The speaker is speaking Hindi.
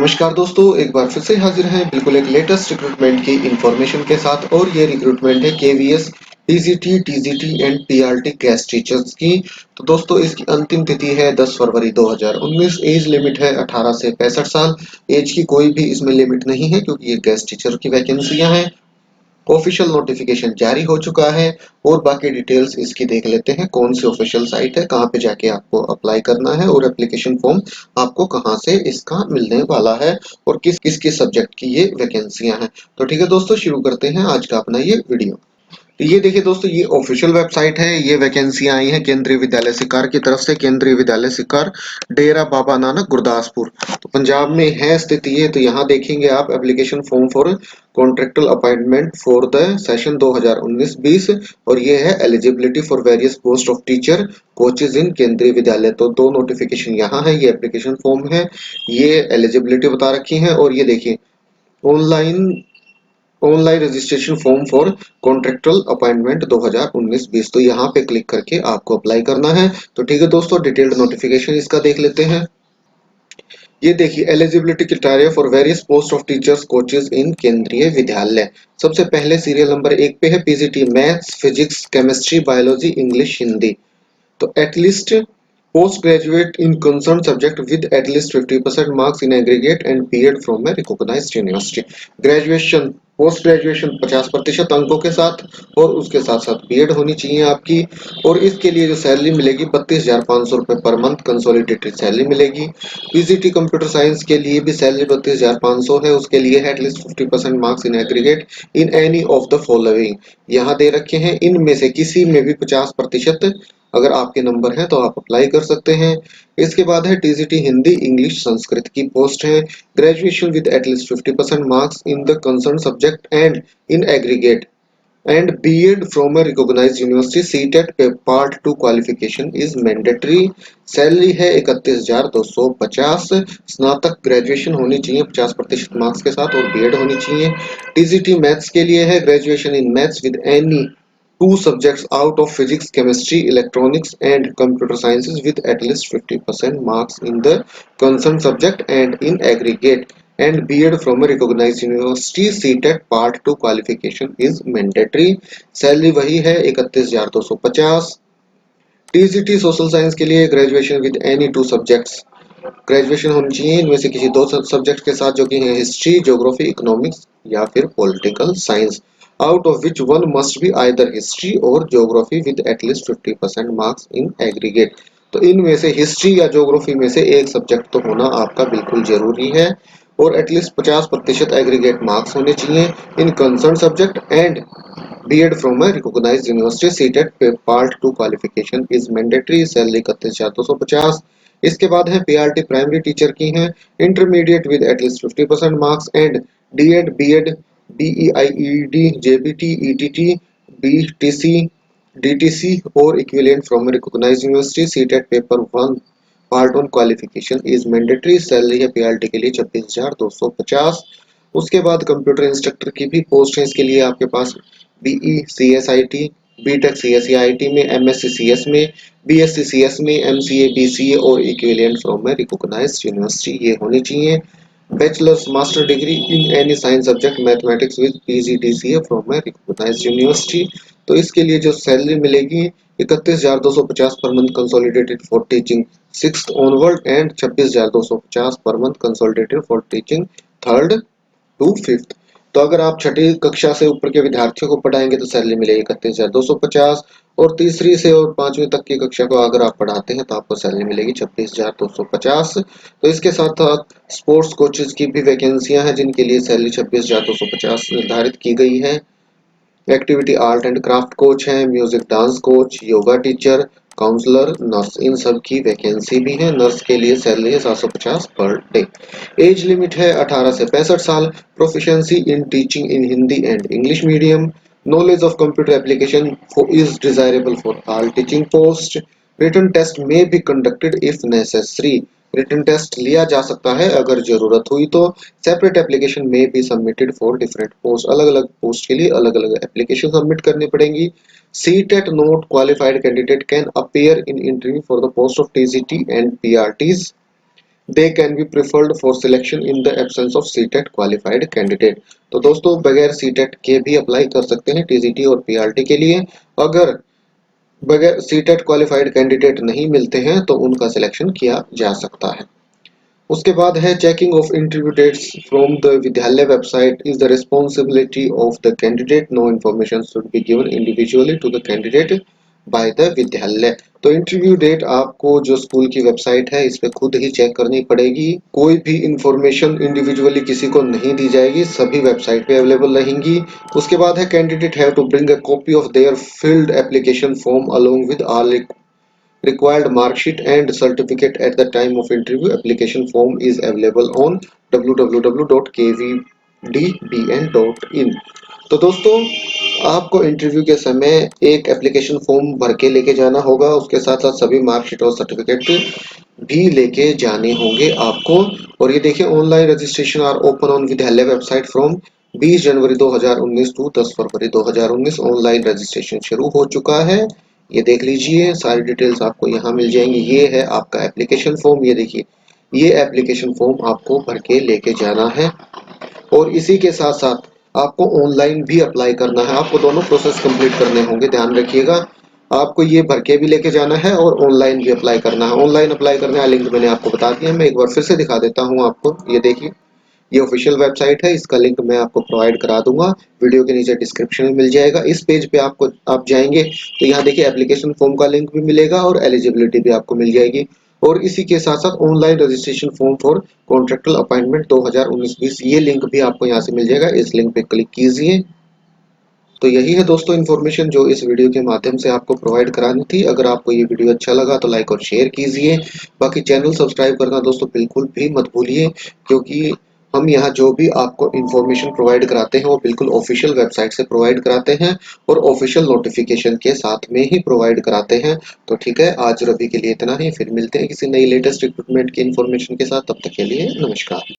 नमस्कार दोस्तों, एक बार फिर से हाजिर हैं बिल्कुल एक लेटेस्ट रिक्रूटमेंट की इंफॉर्मेशन के साथ। और ये रिक्रूटमेंट है KVS PGT TGT and PRT guest teachers की। तो दोस्तों, इसकी अंतिम तिथि है 10 फरवरी 2019। एज लिमिट है 18 से 65 साल। एज की कोई भी इसमें लिमिट नहीं है क्योंकि ये गेस्ट टीचर की वैकेंसियां हैं। ऑफिशियल नोटिफिकेशन जारी हो चुका है और बाकी डिटेल्स इसकी देख लेते हैं। कौन सी ऑफिशियल साइट है, कहाँ पे जाके आपको अप्लाई करना है और एप्लीकेशन फॉर्म आपको कहाँ से इसका मिलने वाला है और किस किस किस सब्जेक्ट की ये वैकेंसियां हैं। तो ठीक है दोस्तों, शुरू करते हैं आज का अपना ये वीडियो। तो ये देखिए दोस्तों, ये ऑफिशियल वेबसाइट है। ये वैकेंसियां आई हैं केंद्रीय विद्यालय सिकार की तरफ से। केंद्रीय विद्यालय सिकार, डेरा बाबा नानक, गुरदासपुर, तो पंजाब में है स्थित ये। तो यहाँ देखेंगे आप application form for contractual appointment for the session 2019-20। और ये है eligibility for various post of teacher coaches in Kendriya Vidyalaya. तो दो नोटिफिकेशन यहाँ है, ये एप्लीकेशन फॉर्म है, ये एलिजिबिलिटी बता रखी है। और ये देखिए online online registration form for contractual appointment 2019-20। तो यहाँ पे क्लिक करके आपको अप्लाई करना है। तो ठीक है दोस्तों, डिटेल्ड नोटिफिकेशन इसका देख लेते हैं। ये देखिए eligibility criteria for various post of teachers coaches in Kendriya Vidyalaya. सबसे पहले सीरियल नंबर 1 पे है PGT maths, physics, chemistry, biology, English, Hindi. तो at least post graduate in concern subject with at least 50% marks in aggregate and BEd from a recognised university. Graduation, post graduation 50% अंकों के साथ और उसके साथ साथ बीएड होनी चाहिए आपकी। और इसके लिए जो सैलरी मिलेगी 32,500 रुपए पर मंथ कंसोलिडेटेड सैलरी मिलेगी। पीजीटी कंप्यूटर साइंस के लिए भी सैलरी 32,500 है। उसके लिए है at least 50% marks in aggregate in any of the following. यहाँ दे रखे हैं इनमें से किसी में भी 50% अगर आपके नंबर है तो आप अप्लाई कर सकते हैं। इसके बाद है टीजीटी हिंदी, इंग्लिश, संस्कृत की पोस्ट है। Graduation with at least 50% marks in the concern subject and in aggregate and BEd from a recognised university. CTET पे part 2 qualification is mandatory. Salary है 31,250। स्नातक ग्रेजुएशन होनी चाहिए 50% मार्क्स के साथ और बीएड होनी चाहिए। टीजीटी मैथ्स के लिए है graduation in maths with any two subjects out of physics, chemistry, electronics and computer sciences with at least 50% marks in the concerned subject and in aggregate and B.Ed from a recognized university. CTET part 2 qualification is mandatory. Salary वही है 31,250। टीजीटी सोशल साइंस के लिए graduation with any two subjects, graduation होनी चाहिए इनमें से किसी दो सब्जेक्ट के साथ जो कि हैं हिस्ट्री, ज्योग्राफी, इकोनॉमिक्स या फिर political science. Out of which one must be either history और geography with at least 50% marks in aggregate. तो इनमें से हिस्ट्री या ज्योग्राफी में से एक सब्जेक्ट तो होना आपका बिल्कुल जरूरी है और एटलीस्ट 50% एग्रीगेट मार्क्स होने चाहिए in concern subject and BEd from a recognised university. CTET part 2 qualification is mandatory. Salary 31,250। इसके बाद है पीआरटी प्राइमरी टीचर की हैं। Intermediate with at least 50% marks and DEd, BEd, BElEd, JBT, ETT, BTC, DTC और equivalent from recognised university. CTET paper 1 part 1 qualification is mandatory. Salary है पीआरटी के लिए 26,250। उसके बाद कंप्यूटर इंस्ट्रक्टर की भी पोस्ट है। इसके लिए आपके पास बीई सीएसआईटी, बीटेक सीएसईआईटी में, एमएससी सीएस में, बीएससी सीएस में, एमसीए, बीसीए और equivalent from a recognised university ये होनी चाहिए। Bachelor's master degree in any science subject mathematics with PGDCA from a recognised university. तो इसके लिए जो सैलरी मिलेगी 31,250 पर month consolidated for teaching 6th onward and 26,250 पर month consolidated for teaching 3rd to 5th। तो अगर आप छठी कक्षा से ऊपर के विद्यार्थियों को पढ़ाएंगे तो सैलरी मिलेगी 31,250 और तीसरी से और 5वीं तक की कक्षा को अगर आप पढ़ाते हैं तो आपको सैलरी मिलेगी 26,250। तो इसके साथ साथ स्पोर्ट्स कोचेज की भी वैकेंसियां हैं जिनके लिए सैलरी 26,250 निर्धारित की गई है। Activity art and craft coach है, music dance coach, yoga teacher, counsellor, nurse, इन सब की वैकेंसी भी है। नर्स के लिए सैलरी है 750 पर डे। एज लिमिट है 18 से 65 साल। Proficiency in teaching in Hindi and English medium. Knowledge of computer application is desirable for all teaching post. Written test may be conducted if necessary. Written test लिया जा सकता है अगर जरूरत हुई तो। Separate application may be submitted for different post, अलग अलग पोस्ट के लिए अलग अलग एप्लीकेशन सबमिट करनी पड़ेंगी। CTET note qualified candidate can appear in interview for the post of TGT and PRTs. They can be preferred for selection in the absence of CTET qualified candidate. तो दोस्तों बगैर सीटेट के भी अप्लाई कर सकते हैं टीजीटी और पीआरटी के लिए। अगर बगैर सीटेट क्वालिफाइड कैंडिडेट नहीं मिलते हैं तो उनका सिलेक्शन किया जा सकता है। उसके बाद है checking of interview dates from the Vidyalaya website is the responsibility of the candidate. No information should be given individually to the candidate by the Vidyalaya. तो इंटरव्यू डेट आपको जो स्कूल की वेबसाइट है इस पे खुद ही चेक करनी पड़ेगी। कोई भी इंफॉर्मेशन इंडिविजुअली किसी को नहीं दी जाएगी, सभी वेबसाइट पे अवेलेबल रहेंगी। उसके बाद है candidate have to bring a copy of their filled application form along with all required mark sheet and certificate at the time of interview. Application form is available on www.kvdbn.in। तो दोस्तों आपको इंटरव्यू के समय एक एप्लीकेशन फॉर्म भर के लेके जाना होगा, उसके साथ साथ सभी मार्कशीट और सर्टिफिकेट भी लेके जाने होंगे आपको। और ये देखिए online registration are open on Vidyalaya website from 20 January 2019 to 10 February 2019। Online registration शुरू हो चुका है, ये देख लीजिए, सारी डिटेल्स आपको यहाँ मिल जाएंगी। ये है आपका एप्लीकेशन फॉर्म, ये देखिए ये एप्लीकेशन फॉर्म आपको भर के लेके जाना है। और इसी के साथ साथ आपको ऑनलाइन भी अप्लाई करना है, आपको दोनों प्रोसेस कंप्लीट करने होंगे, ध्यान रखिएगा। आपको ये भर के भी लेके जाना है और ऑनलाइन भी अप्लाई करना है। ऑनलाइन अप्लाई करने का लिंक मैंने आपको बता दिया, मैं एक बार फिर से दिखा देता हूँ आपको। ये देखिए ये ऑफिशियल वेबसाइट है, इसका लिंक मैं आपको प्रोवाइड करा दूंगा, वीडियो के नीचे डिस्क्रिप्शन में मिल जाएगा। इस पेज पे आपको आप जाएंगे तो यहाँ देखिए एप्लीकेशन फॉर्म का लिंक भी मिलेगा और एलिजिबिलिटी भी आपको मिल जाएगी। और इसी के साथ साथ online registration form for contractual appointment 2019-20 ये लिंक भी आपको यहाँ से मिल जाएगा, इस लिंक पे क्लिक कीजिए। तो यही है दोस्तों इन्फॉर्मेशन जो इस वीडियो के माध्यम से आपको प्रोवाइड करानी थी। अगर आपको ये वीडियो अच्छा लगा तो लाइक और शेयर कीजिए। बाकी चैनल सब्सक्राइब करना दोस्तों बिल्कुल भी मत भूलिए, क्योंकि हम यहाँ जो भी आपको इन्फॉर्मेशन प्रोवाइड कराते हैं वो बिल्कुल ऑफिशियल वेबसाइट से प्रोवाइड कराते हैं और ऑफिशियल नोटिफिकेशन के साथ में ही प्रोवाइड कराते हैं। तो ठीक है, आज रवि के लिए इतना ही, फिर मिलते हैं किसी नई लेटेस्ट रिक्रूटमेंट की इन्फॉर्मेशन के साथ। तब तक के लिए नमस्कार।